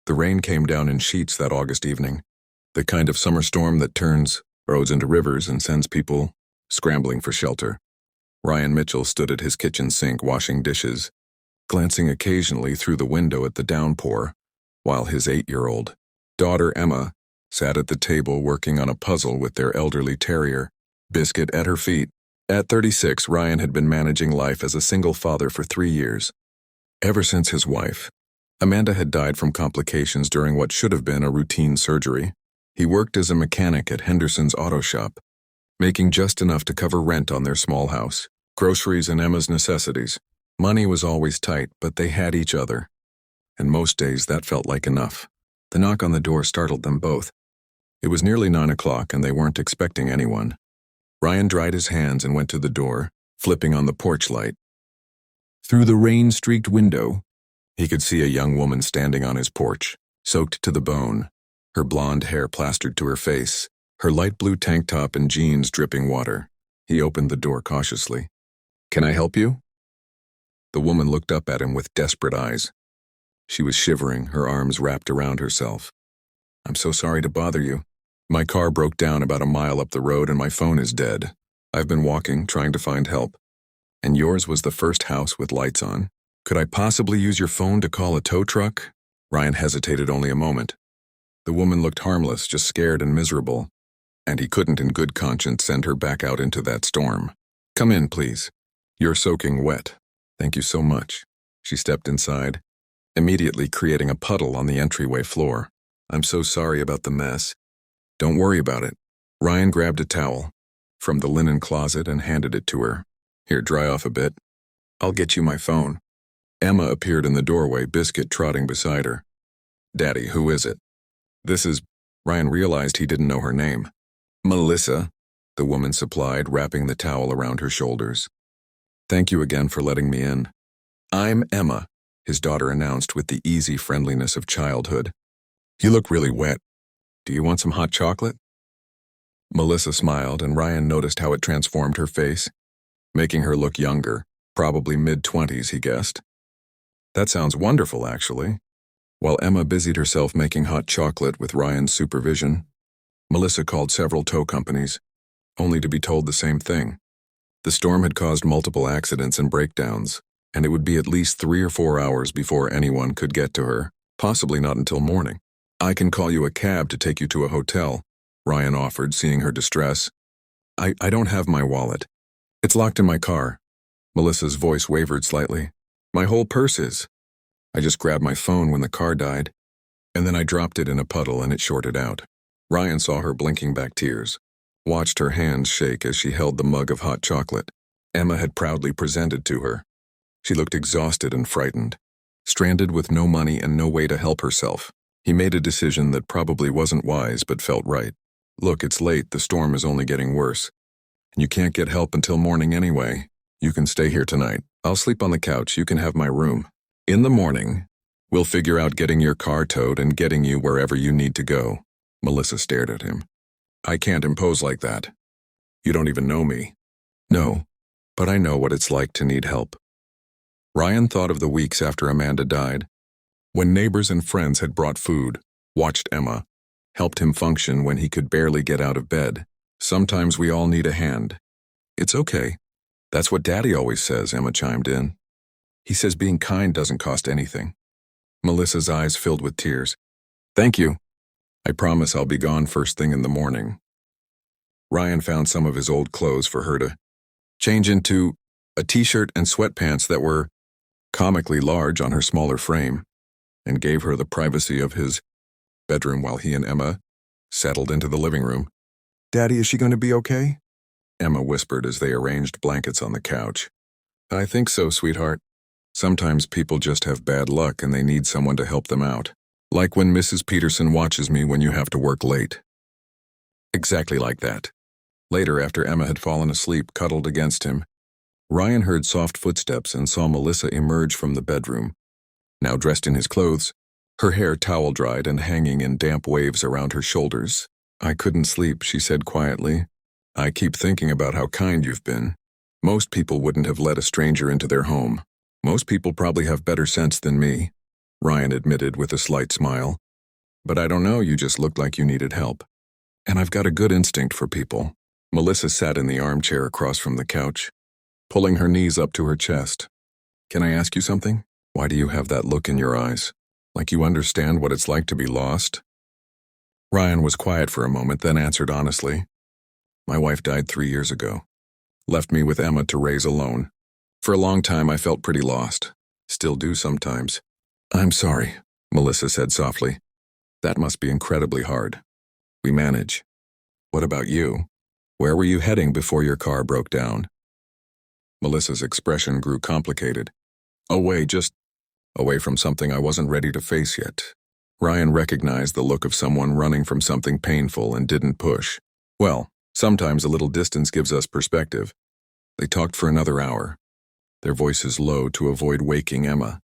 The rain came down in sheets that August evening, the kind of summer storm that turns roads into rivers and sends people scrambling for shelter. Ryan Mitchell stood at his kitchen sink washing dishes, glancing occasionally through the window at the downpour, while his 8-year-old daughter Emma sat at the table working on a puzzle with their elderly terrier, Biscuit, at her feet. At 36, Ryan had been managing life as a single father for 3 years. Ever since his wife, Amanda, had died from complications during what should have been a routine surgery, he worked as a mechanic at Henderson's auto shop, making just enough to cover rent on their small house, groceries, and Emma's necessities. Money was always tight, but they had each other, and most days that felt like enough. The knock on the door startled them both. It was nearly 9 o'clock, and they weren't expecting anyone. Ryan dried his hands and went to the door, flipping on the porch light. Through the rain-streaked window, he could see a young woman standing on his porch, soaked to the bone, her blonde hair plastered to her face, her light blue tank top and jeans dripping water. He opened the door cautiously. "Can I help you?" The woman looked up at him with desperate eyes. She was shivering, her arms wrapped around herself. "I'm so sorry to bother you. My car broke down about a mile up the road and my phone is dead. I've been walking, trying to find help. And yours was the first house with lights on. Could I possibly use your phone to call a tow truck?" Ryan hesitated only a moment. The woman looked harmless, just scared and miserable, and he couldn't in good conscience send her back out into that storm. "Come in, please. You're soaking wet." "Thank you so much." She stepped inside, immediately creating a puddle on the entryway floor. "I'm so sorry about the mess." "Don't worry about it." Ryan grabbed a towel from the linen closet and handed it to her. "Here, dry off a bit. I'll get you my phone." Emma appeared in the doorway, Biscuit trotting beside her. "Daddy, who is it?" "This is—" Ryan realized he didn't know her name. "Melissa," the woman supplied, wrapping the towel around her shoulders. "Thank you again for letting me in." "I'm Emma," his daughter announced with the easy friendliness of childhood. "You look really wet. Do you want some hot chocolate?" Melissa smiled, and Ryan noticed how it transformed her face, making her look younger, probably mid-20s, he guessed. "That sounds wonderful, actually." While Emma busied herself making hot chocolate with Ryan's supervision, Melissa called several tow companies, only to be told the same thing. The storm had caused multiple accidents and breakdowns, and it would be at least 3 or 4 hours before anyone could get to her, possibly not until morning. "I can call you a cab to take you to a hotel," Ryan offered, seeing her distress. I don't have my wallet. It's locked in my car." Melissa's voice wavered slightly. "My whole purse is. I just grabbed my phone when the car died, and then I dropped it in a puddle and it shorted out." Ryan saw her blinking back tears, watched her hands shake as she held the mug of hot chocolate Emma had proudly presented to her. She looked exhausted and frightened, stranded with no money and no way to help herself. He made a decision that probably wasn't wise but felt right. "Look, it's late, the storm is only getting worse. And you can't get help until morning anyway. You can stay here tonight. I'll sleep on the couch, you can have my room. In the morning, we'll figure out getting your car towed and getting you wherever you need to go." Melissa stared at him. "I can't impose like that. You don't even know me." "No, but I know what it's like to need help." Ryan thought of the weeks after Amanda died, when neighbors and friends had brought food, watched Emma, helped him function when he could barely get out of bed. "Sometimes we all need a hand." "It's okay. That's what Daddy always says," Emma chimed in. "He says being kind doesn't cost anything." Melissa's eyes filled with tears. "Thank you. I promise I'll be gone first thing in the morning." Ryan found some of his old clothes for her to change into, a t-shirt and sweatpants that were comically large on her smaller frame, and gave her the privacy of his bedroom while he and Emma settled into the living room. "Daddy, is she going to be okay?" Emma whispered as they arranged blankets on the couch. "I think so, sweetheart. Sometimes people just have bad luck and they need someone to help them out. Like when Mrs. Peterson watches me when you have to work late." Exactly like that. Later, after Emma had fallen asleep cuddled against him, Ryan heard soft footsteps and saw Melissa emerge from the bedroom. Now dressed in his clothes, her hair towel-dried and hanging in damp waves around her shoulders. "I couldn't sleep," she said quietly. "I keep thinking about how kind you've been. Most people wouldn't have let a stranger into their home. Most people probably have better sense than me." Ryan admitted with a slight smile. But I don't know, you just looked like you needed help. And I've got a good instinct for people. Melissa sat in the armchair across from the couch, pulling her knees up to her chest. Can I ask you something? Why do you have that look in your eyes? Like you understand what it's like to be lost? Ryan was quiet for a moment, then answered honestly. My wife died 3 years ago. Left me with Emma to raise alone. For a long time I felt pretty lost. Still do sometimes. I'm sorry, Melissa said softly. That must be incredibly hard. We manage. What about you? Where were you heading before your car broke down? Melissa's expression grew complicated. Away from something I wasn't ready to face yet. Ryan recognized the look of someone running from something painful and didn't push. Well, sometimes a little distance gives us perspective. They talked for another hour, their voices low to avoid waking Emma.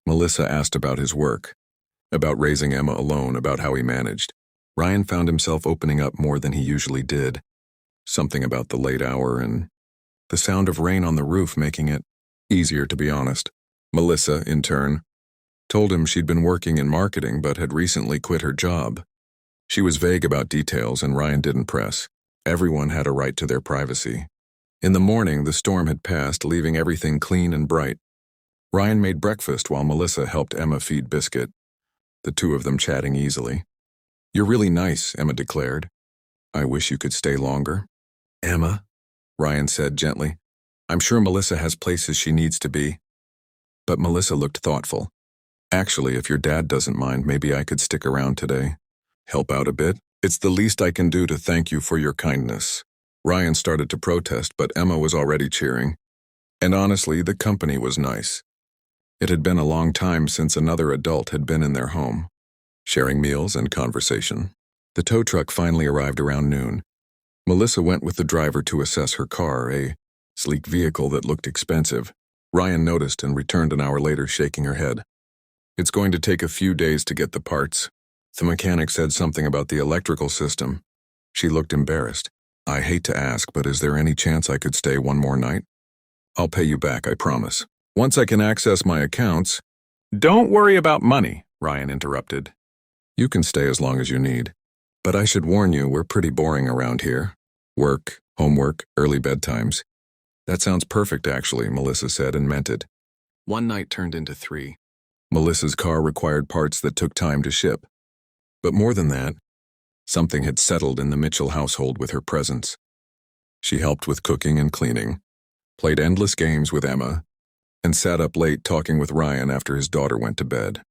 Melissa asked about his work, about raising Emma alone, about how he managed. Ryan found himself opening up more than he usually did. Something about the late hour and the sound of rain on the roof making it easier to be honest. Melissa, in turn, told him she'd been working in marketing but had recently quit her job. She was vague about details and Ryan didn't press. Everyone had a right to their privacy. In the morning, the storm had passed, leaving everything clean and bright. Ryan made breakfast while Melissa helped Emma feed Biscuit, the two of them chatting easily. You're really nice, Emma declared. I wish you could stay longer. Emma, Ryan said gently. I'm sure Melissa has places she needs to be. But Melissa looked thoughtful. Actually, if your dad doesn't mind, maybe I could stick around today. Help out a bit? It's the least I can do to thank you for your kindness. Ryan started to protest, but Emma was already cheering. And honestly, the company was nice. It had been a long time since another adult had been in their home, sharing meals and conversation. The tow truck finally arrived around noon. Melissa went with the driver to assess her car, a sleek vehicle that looked expensive. Ryan noticed and returned an hour later, shaking her head. It's going to take a few days to get the parts. The mechanic said something about the electrical system. She looked embarrassed. I hate to ask, but is there any chance I could stay one more night? I'll pay you back, I promise. Once I can access my accounts. Don't worry about money, Ryan interrupted. You can stay as long as you need. But I should warn you, we're pretty boring around here. Work, homework, early bedtimes. That sounds perfect, actually, Melissa said and meant it. One night turned into 3. Melissa's car required parts that took time to ship. But more than that, something had settled in the Mitchell household with her presence. She helped with cooking and cleaning, played endless games with Emma, and sat up late talking with Ryan after his daughter went to bed.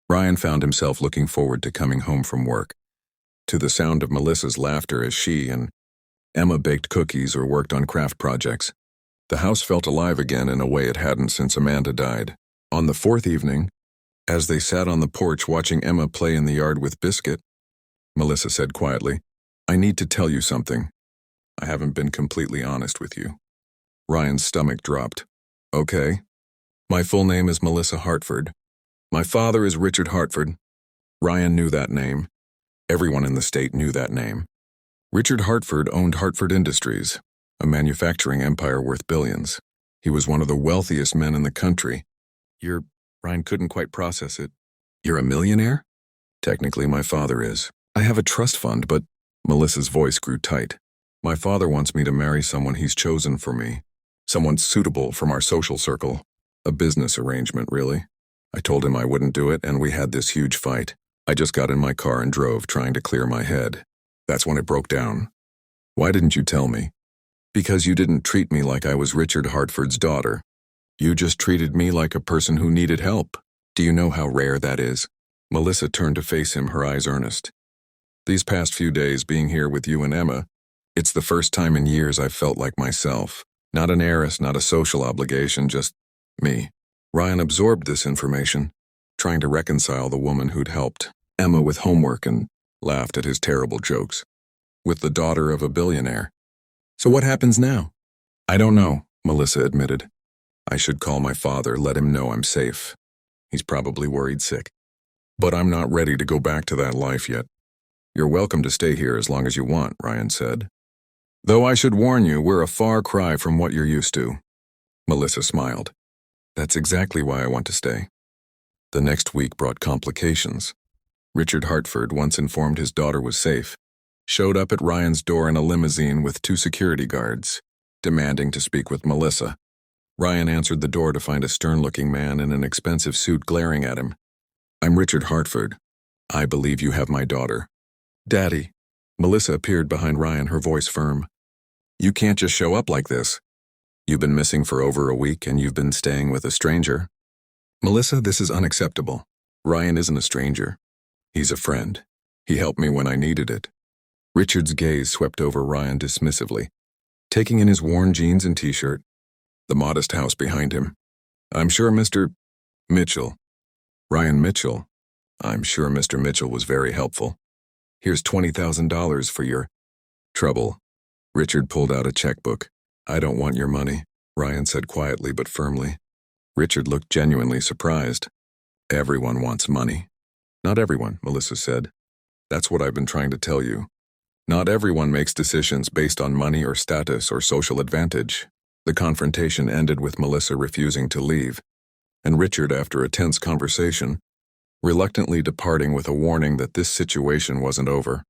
Ryan found himself looking forward to coming home from work, to the sound of Melissa's laughter as she and Emma baked cookies or worked on craft projects. The house felt alive again in a way it hadn't since Amanda died. On the 4th evening, as they sat on the porch watching Emma play in the yard with Biscuit, Melissa said quietly, I need to tell you something. I haven't been completely honest with you. Ryan's stomach dropped. Okay. My full name is Melissa Hartford. My father is Richard Hartford. Ryan knew that name. Everyone in the state knew that name. Richard Hartford owned Hartford Industries, a manufacturing empire worth billions. He was one of the wealthiest men in the country. Ryan couldn't quite process it. You're a millionaire? Technically, my father is. I have a trust fund, but Melissa's voice grew tight. My father wants me to marry someone he's chosen for me. Someone suitable from our social circle. A business arrangement, really. I told him I wouldn't do it, and we had this huge fight. I just got in my car and drove, trying to clear my head. That's when it broke down. Why didn't you tell me? Because you didn't treat me like I was Richard Hartford's daughter. You just treated me like a person who needed help. Do you know how rare that is? Melissa turned to face him, her eyes earnest. These past few days being here with you and Emma, it's the first time in years I've felt like myself. Not an heiress, not a social obligation, just me. Ryan absorbed this information, trying to reconcile the woman who'd helped Emma with homework and laughed at his terrible jokes. With the daughter of a billionaire. So what happens now? I don't know, Melissa admitted. I should call my father, let him know I'm safe. He's probably worried sick. But I'm not ready to go back to that life yet. You're welcome to stay here as long as you want, Ryan said. Though I should warn you, we're a far cry from what you're used to. Melissa smiled. That's exactly why I want to stay. The next week brought complications. Richard Hartford, once informed his daughter was safe, showed up at Ryan's door in a limousine with 2 security guards, demanding to speak with Melissa. Ryan answered the door to find a stern-looking man in an expensive suit glaring at him. "I'm Richard Hartford. I believe you have my daughter." "Daddy." Melissa appeared behind Ryan, her voice firm. "You can't just show up like this. You've been missing for over a week and you've been staying with a stranger." "Melissa, this is unacceptable. Ryan isn't a stranger. He's a friend. He helped me when I needed it." Richard's gaze swept over Ryan dismissively, taking in his worn jeans and t-shirt, the modest house behind him. "I'm sure Mr. Mitchell." "Ryan Mitchell. I'm sure Mr. Mitchell was very helpful. Here's $20,000 for your trouble." Richard pulled out a checkbook. "I don't want your money," Ryan said quietly but firmly. Richard looked genuinely surprised. "Everyone wants money." "Not everyone," Melissa said. "That's what I've been trying to tell you. Not everyone makes decisions based on money or status or social advantage." The confrontation ended with Melissa refusing to leave, and Richard, after a tense conversation, reluctantly departing with a warning that this situation wasn't over.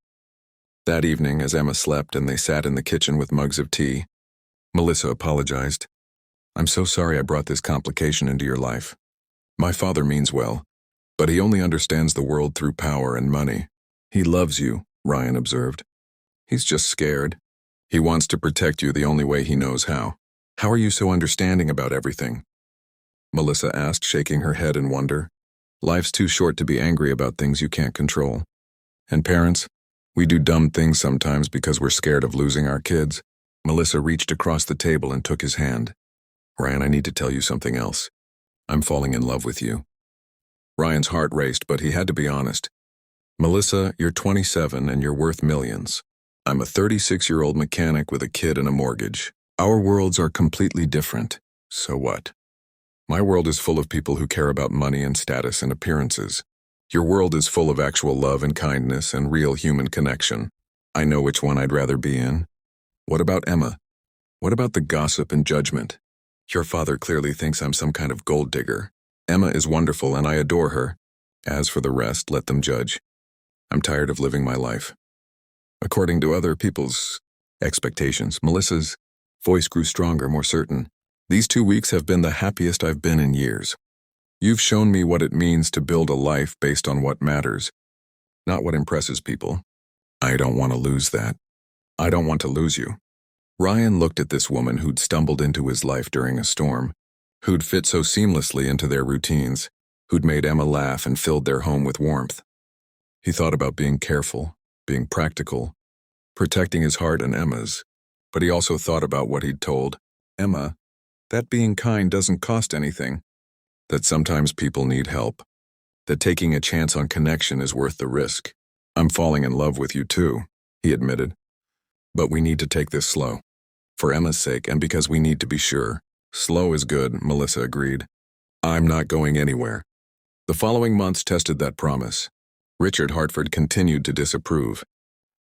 That evening, as Emma slept and they sat in the kitchen with mugs of tea, Melissa apologized. "I'm so sorry I brought this complication into your life. My father means well, but he only understands the world through power and money." "He loves you," Ryan observed. "He's just scared. He wants to protect you the only way he knows how." "How are you so understanding about everything?" Melissa asked, shaking her head in wonder. "Life's too short to be angry about things you can't control. And parents, we do dumb things sometimes because we're scared of losing our kids." Melissa reached across the table and took his hand. "Ryan, I need to tell you something else. I'm falling in love with you." Ryan's heart raced, but he had to be honest. "Melissa, you're 27 and you're worth millions. I'm a 36-year-old mechanic with a kid and a mortgage. Our worlds are completely different. So what? My world is full of people who care about money and status and appearances. Your world is full of actual love and kindness and real human connection. I know which one I'd rather be in. What about Emma? What about the gossip and judgment? Your father clearly thinks I'm some kind of gold digger. Emma is wonderful and I adore her. As for the rest, let them judge. I'm tired of living my life according to other people's expectations." Melissa's voice grew stronger, more certain. "These 2 weeks have been the happiest I've been in years. You've shown me what it means to build a life based on what matters, not what impresses people. I don't want to lose that. I don't want to lose you." Ryan looked at this woman who'd stumbled into his life during a storm, who'd fit so seamlessly into their routines, who'd made Emma laugh and filled their home with warmth. He thought about being careful, being practical, protecting his heart and Emma's, but he also thought about what he'd told Emma, that being kind doesn't cost anything, that sometimes people need help, that taking a chance on connection is worth the risk. "I'm falling in love with you too," he admitted, "but we need to take this slow. For Emma's sake and because we need to be sure." "Slow is good," Melissa agreed. "I'm not going anywhere." The following months tested that promise. Richard Hartford continued to disapprove,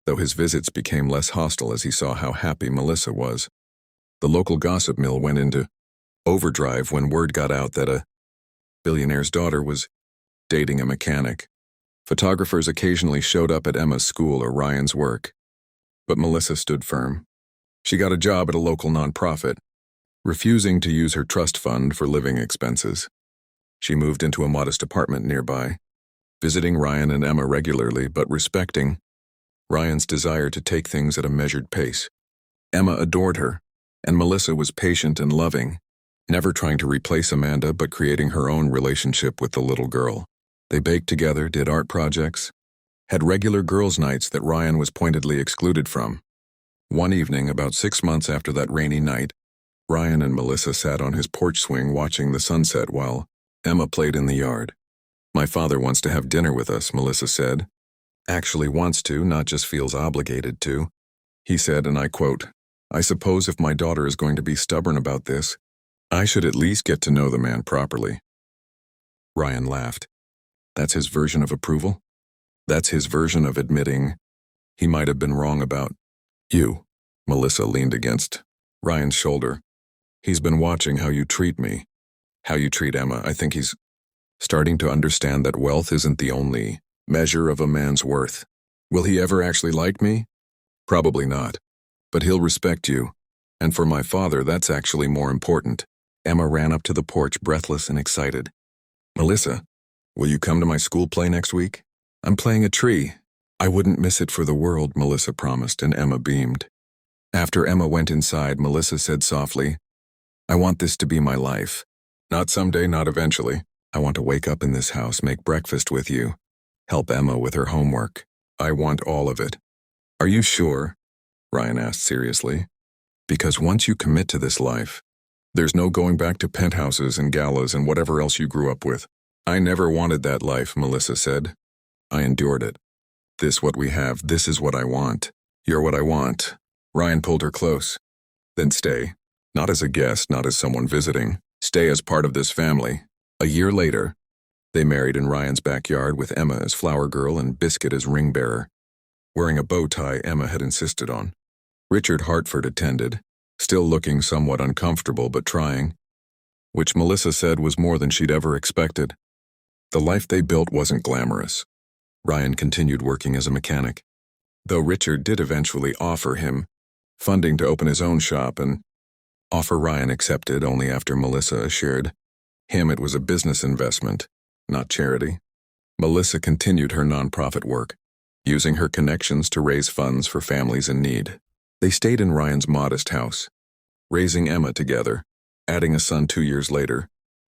though his visits became less hostile as he saw how happy Melissa was. The local gossip mill went into overdrive when word got out that a billionaire's daughter was dating a mechanic. Photographers occasionally showed up at Emma's school or Ryan's work, but Melissa stood firm. She got a job at a local nonprofit, refusing to use her trust fund for living expenses. She moved into a modest apartment nearby, visiting Ryan and Emma regularly but respecting Ryan's desire to take things at a measured pace. Emma adored her, and Melissa was patient and loving, never trying to replace Amanda but creating her own relationship with the little girl. They baked together, did art projects, had regular girls' nights that Ryan was pointedly excluded from. One evening, about 6 months after that rainy night, Ryan and Melissa sat on his porch swing watching the sunset while Emma played in the yard. "My father wants to have dinner with us," Melissa said. "Actually wants to, not just feels obligated to." He said, and I quote, "I suppose if my daughter is going to be stubborn about this, I should at least get to know the man properly." Ryan laughed. "That's his version of approval? That's his version of admitting he might have been wrong about you?" Melissa leaned against Ryan's shoulder. "He's been watching how you treat me, how you treat Emma. I think he's starting to understand that wealth isn't the only measure of a man's worth. Will he ever actually like me? Probably not. But he'll respect you. And for my father, that's actually more important. Emma ran up to the porch, breathless and excited. Melissa, will you come to my school play next week? I'm playing a tree. I wouldn't miss it for the world, Melissa promised, and Emma beamed. After Emma went inside, Melissa said softly, I want this to be my life. Not someday, not eventually. I want to wake up in this house, make breakfast with you, help Emma with her homework. I want all of it. Are you sure? Ryan asked seriously. Because once you commit to this life, there's no going back to penthouses and galas and whatever else you grew up with. I never wanted that life, Melissa said. I endured it. This what we have, this is what I want. You're what I want. Ryan pulled her close. Then stay. Not as a guest, not as someone visiting. Stay as part of this family. A year later, they married in Ryan's backyard with Emma as flower girl and Biscuit as ring bearer, wearing a bow tie Emma had insisted on. Richard Hartford attended, still looking somewhat uncomfortable but trying, which Melissa said was more than she'd ever expected. The life they built wasn't glamorous. Ryan continued working as a mechanic, though Richard did eventually offer him funding to open his own shop, and offer Ryan accepted only after Melissa assured him it was a business investment, not charity. Melissa continued her nonprofit work, using her connections to raise funds for families in need. They stayed in Ryan's modest house, raising Emma together, adding a son 2 years later,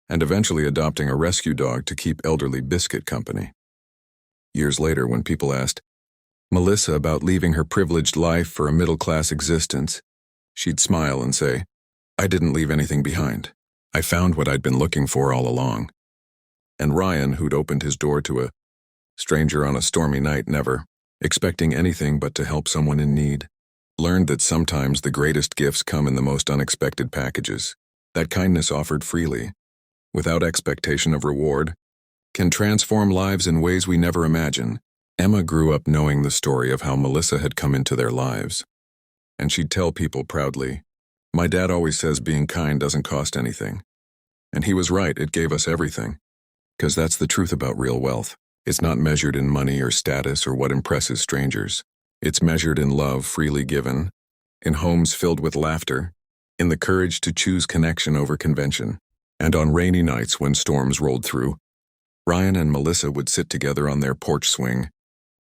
and eventually adopting a rescue dog to keep elderly Biscuit company. Years later, when people asked Melissa about leaving her privileged life for a middle-class existence, she'd smile and say, I didn't leave anything behind. I found what I'd been looking for all along. And Ryan, who'd opened his door to a stranger on a stormy night, never expecting anything but to help someone in need, learned that sometimes the greatest gifts come in the most unexpected packages. That kindness offered freely, without expectation of reward, can transform lives in ways we never imagine. Emma grew up knowing the story of how Melissa had come into their lives. And she'd tell people proudly, my dad always says being kind doesn't cost anything. And he was right, it gave us everything. Because that's the truth about real wealth. It's not measured in money or status or what impresses strangers. It's measured in love freely given, in homes filled with laughter, in the courage to choose connection over convention. And on rainy nights when storms rolled through, Ryan and Melissa would sit together on their porch swing,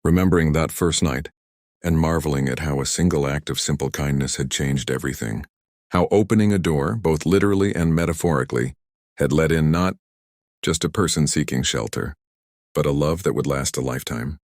remembering that first night and marveling at how a single act of simple kindness had changed everything. How opening a door, both literally and metaphorically, had let in not just a person seeking shelter, but a love that would last a lifetime.